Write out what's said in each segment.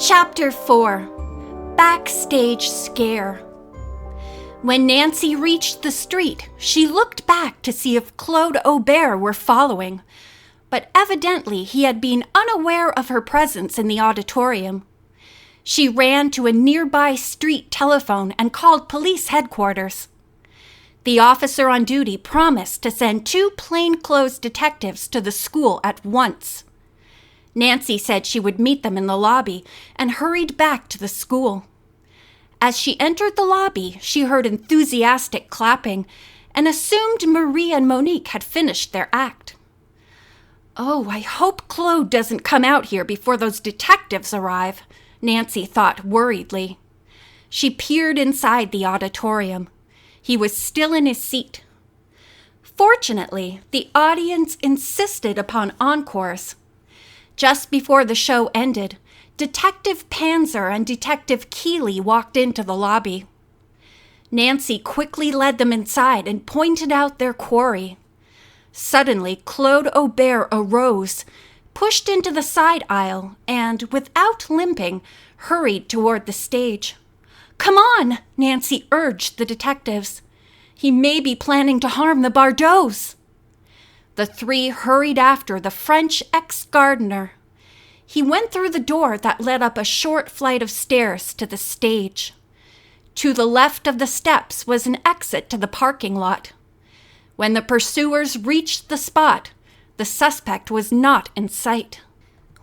Chapter 4. Backstage Scare. When Nancy reached the street, she looked back to see if Claude Aubert were following, but evidently he had been unaware of her presence in the auditorium. She ran to a nearby street telephone and called police headquarters. The officer on duty promised to send 2 plainclothes detectives to the school at once. Nancy said she would meet them in the lobby and hurried back to the school. As she entered the lobby, she heard enthusiastic clapping and assumed Marie and Monique had finished their act. "Oh, I hope Claude doesn't come out here before those detectives arrive," Nancy thought worriedly. She peered inside the auditorium. He was still in his seat. Fortunately, the audience insisted upon encores. Just before the show ended, Detective Panzer and Detective Keeley walked into the lobby. Nancy quickly led them inside and pointed out their quarry. Suddenly, Claude Aubert arose, pushed into the side aisle, and, without limping, hurried toward the stage. "Come on," Nancy urged the detectives. "He may be planning to harm the Bardots." The 3 hurried after the French ex-gardener. He went through the door that led up a short flight of stairs to the stage. To the left of the steps was an exit to the parking lot. When the pursuers reached the spot, the suspect was not in sight.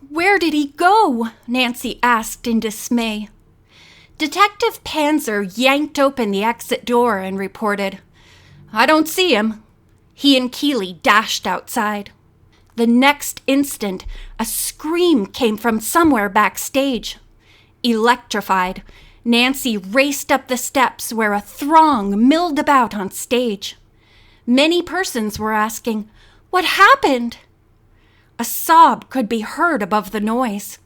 "Where did he go?" Nancy asked in dismay. Detective Panzer yanked open the exit door and reported, "I don't see him." He and Keeley dashed outside. The next instant, a scream came from somewhere backstage. Electrified, Nancy raced up the steps where a throng milled about on stage. Many persons were asking, "What happened?" A sob could be heard above the noise.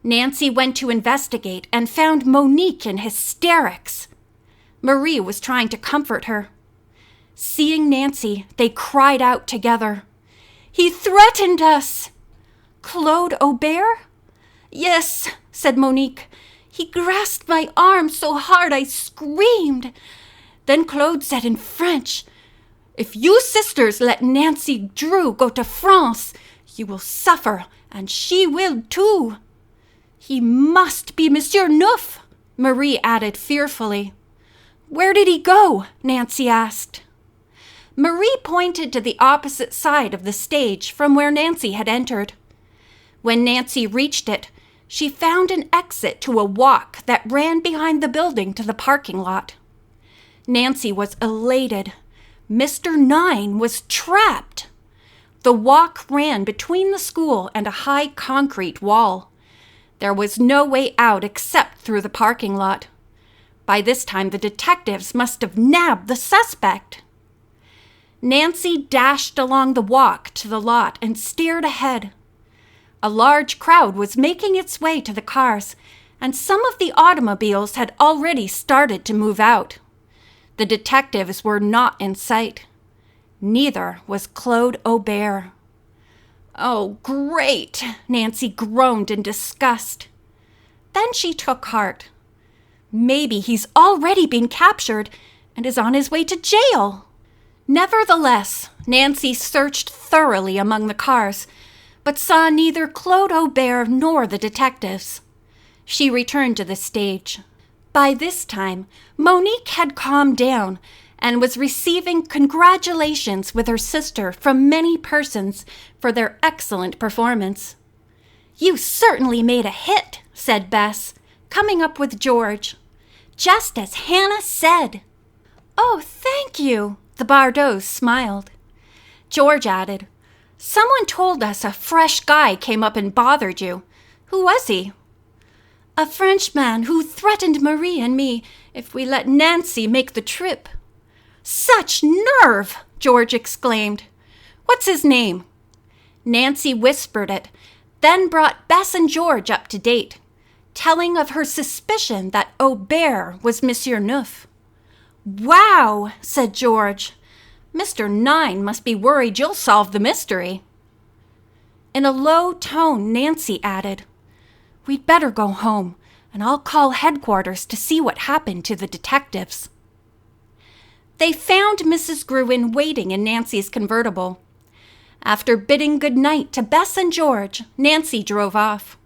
Nancy went to investigate and found Monique in hysterics. Marie was trying to comfort her. Seeing Nancy, they cried out together, "He threatened us!" "Claude Aubert?" "Yes," said Monique. "He grasped my arm so hard I screamed. Then Claude said in French, 'If you sisters let Nancy Drew go to France, you will suffer, and she will too.'" "He must be Monsieur Neuf," Marie added fearfully. "Where did he go?" Nancy asked. Marie pointed to the opposite side of the stage from where Nancy had entered. When Nancy reached it, she found an exit to a walk that ran behind the building to the parking lot. Nancy was elated. Mr. 9 was trapped. The walk ran between the school and a high concrete wall. There was no way out except through the parking lot. By this time, the detectives must have nabbed the suspect. Nancy dashed along the walk to the lot and stared ahead. A large crowd was making its way to the cars, and some of the automobiles had already started to move out. The detectives were not in sight. Neither was Claude Aubert. "Oh, great!" Nancy groaned in disgust. Then she took heart. Maybe he's already been captured and is on his way to jail. Nevertheless, Nancy searched thoroughly among the cars, but saw neither Claude Aubert nor the detectives. She returned to the stage. By this time, Monique had calmed down and was receiving congratulations with her sister from many persons for their excellent performance. "You certainly made a hit," said Bess, coming up with George. "Just as Hannah said." "Oh, thank you," the Bardots smiled. George added, "Someone told us a fresh guy came up and bothered you. Who was he?" "A Frenchman who threatened Marie and me if we let Nancy make the trip." "Such nerve!" George exclaimed. "What's his name?" Nancy whispered it, then brought Bess and George up to date, telling of her suspicion that Aubert was Monsieur Neuf. "Wow," said George. "Mr. 9 must be worried you'll solve the mystery." In a low tone, Nancy added, We'd better go home, and I'll call headquarters to see what happened to the detectives. They found Mrs. Gruen waiting in Nancy's convertible. After bidding good night to Bess and George, Nancy drove off.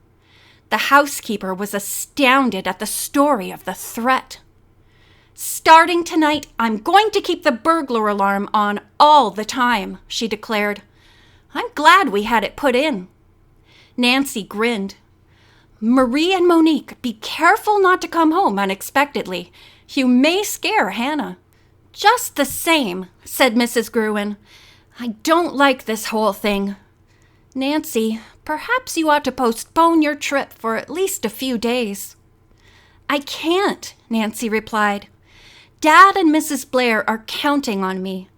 The housekeeper was astounded at the story of the threat. "Starting tonight, I'm going to keep the burglar alarm on all the time," she declared. "I'm glad we had it put in." Nancy grinned. "Marie and Monique, be careful not to come home unexpectedly. You may scare Hannah." "Just the same," said Mrs. Gruen, "I don't like this whole thing. Nancy, perhaps you ought to postpone your trip for at least a few days." "I can't," Nancy replied. "Dad and Mrs. Blair are counting on me.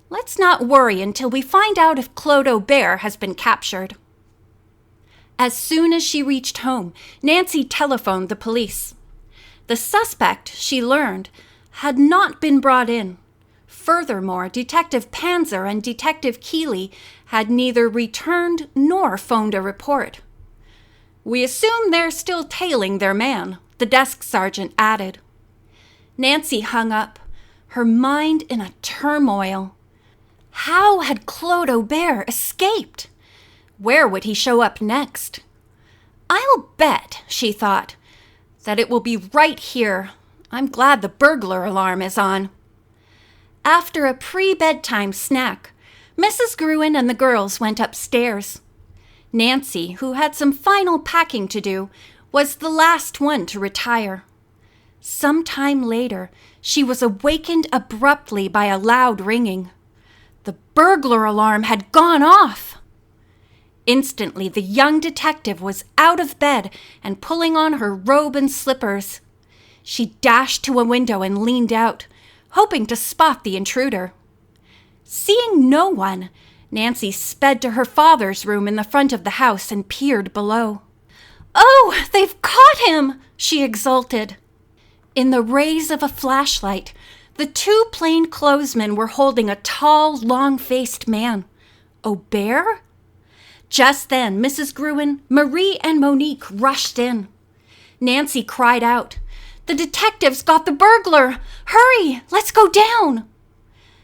Let's not worry until we find out if Claude Aubert has been captured." As soon as she reached home, Nancy telephoned the police. The suspect, she learned, had not been brought in. Furthermore, Detective Panzer and Detective Keeley had neither returned nor phoned a report. "We assume they're still tailing their man," the desk sergeant added. Nancy hung up, her mind in a turmoil. How had Claude Aubert escaped? Where would he show up next? "I'll bet," she thought, "that it will be right here. I'm glad the burglar alarm is on." After a pre-bedtime snack, Mrs. Gruen and the girls went upstairs. Nancy, who had some final packing to do, was the last one to retire. Some time later, she was awakened abruptly by a loud ringing. The burglar alarm had gone off. Instantly, the young detective was out of bed and pulling on her robe and slippers. She dashed to a window and leaned out, hoping to spot the intruder. Seeing no one, Nancy sped to her father's room in the front of the house and peered below. "Oh, they've caught him!" she exulted. In the rays of a flashlight, the two plainclothesmen were holding a tall, long-faced man. Aubert? Just then, Mrs. Gruen, Marie, and Monique rushed in. Nancy cried out, "The detectives got the burglar! Hurry, let's go down!"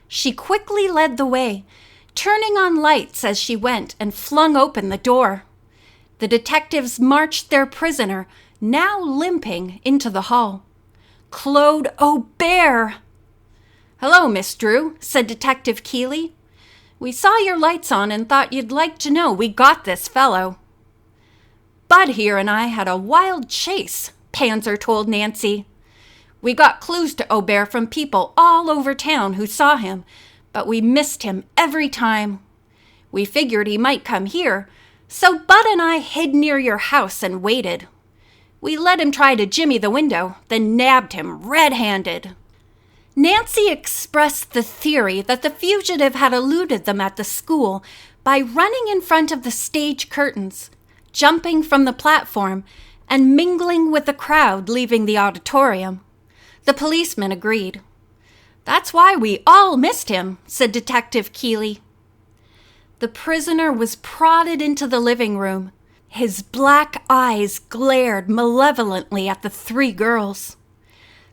She quickly led the way, turning on lights as she went and flung open the door. The detectives marched their prisoner, now limping, into the hall. Claude Aubert! "Hello, Miss Drew," said Detective Keeley. "We saw your lights on and thought you'd like to know we got this fellow." "Bud here and I had a wild chase," Panzer told Nancy. "We got clues to Aubert from people all over town who saw him, but we missed him every time. We figured he might come here, so Bud and I hid near your house and waited. We let him try to jimmy the window, then nabbed him red-handed." Nancy expressed the theory that the fugitive had eluded them at the school by running in front of the stage curtains, jumping from the platform, and mingling with the crowd leaving the auditorium. The policeman agreed. "That's why we all missed him," said Detective Keeley. The prisoner was prodded into the living room. His black eyes glared malevolently at the three girls.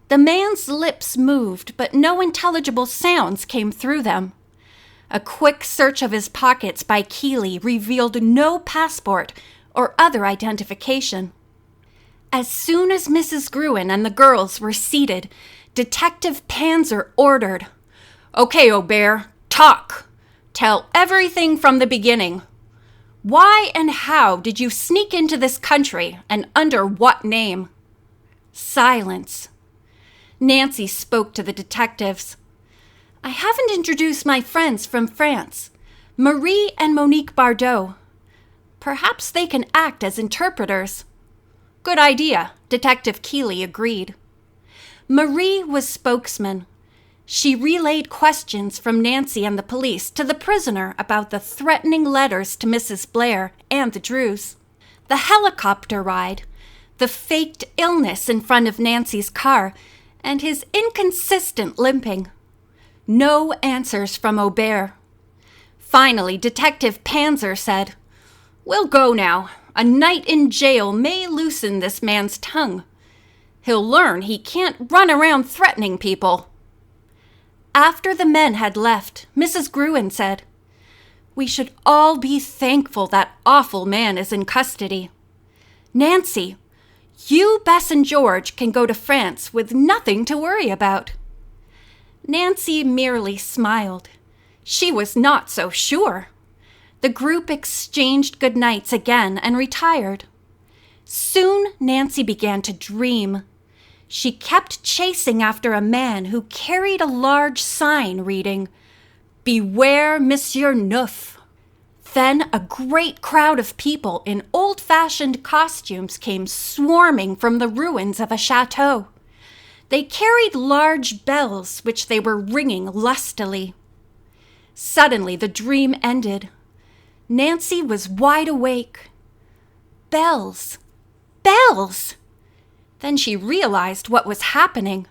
The man's lips moved, but no intelligible sounds came through them. A quick search of his pockets by Keeley revealed no passport or other identification. As soon as Mrs. Gruen and the girls were seated, Detective Panzer ordered, "Okay, Aubert, talk. Tell everything from the beginning. Why and how did you sneak into this country, and under what name?" Silence. Nancy spoke to the detectives. "I haven't introduced my friends from France, Marie and Monique Bardot. Perhaps they can act as interpreters." "Good idea," Detective Keeley agreed. Marie was spokesman. She relayed questions from Nancy and the police to the prisoner about the threatening letters to Mrs. Blair and the Drews, the helicopter ride, the faked illness in front of Nancy's car, and his inconsistent limping. No answers from Aubert. Finally, Detective Panzer said, "We'll go now. A night in jail may loosen this man's tongue. He'll learn he can't run around threatening people." After the men had left, Mrs. Gruen said, "We should all be thankful that awful man is in custody. Nancy, you, Bess and George can go to France with nothing to worry about." Nancy merely smiled. She was not so sure. The group exchanged goodnights again and retired. Soon Nancy began to dream. She kept chasing after a man who carried a large sign reading, "Beware Monsieur Neuf." Then a great crowd of people in old-fashioned costumes came swarming from the ruins of a chateau. They carried large bells, which they were ringing lustily. Suddenly the dream ended. Nancy was wide awake. Bells! Bells! Then she realized what was happening.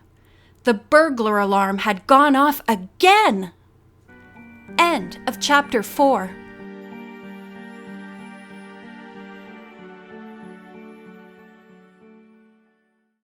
The burglar alarm had gone off again. End of chapter 4.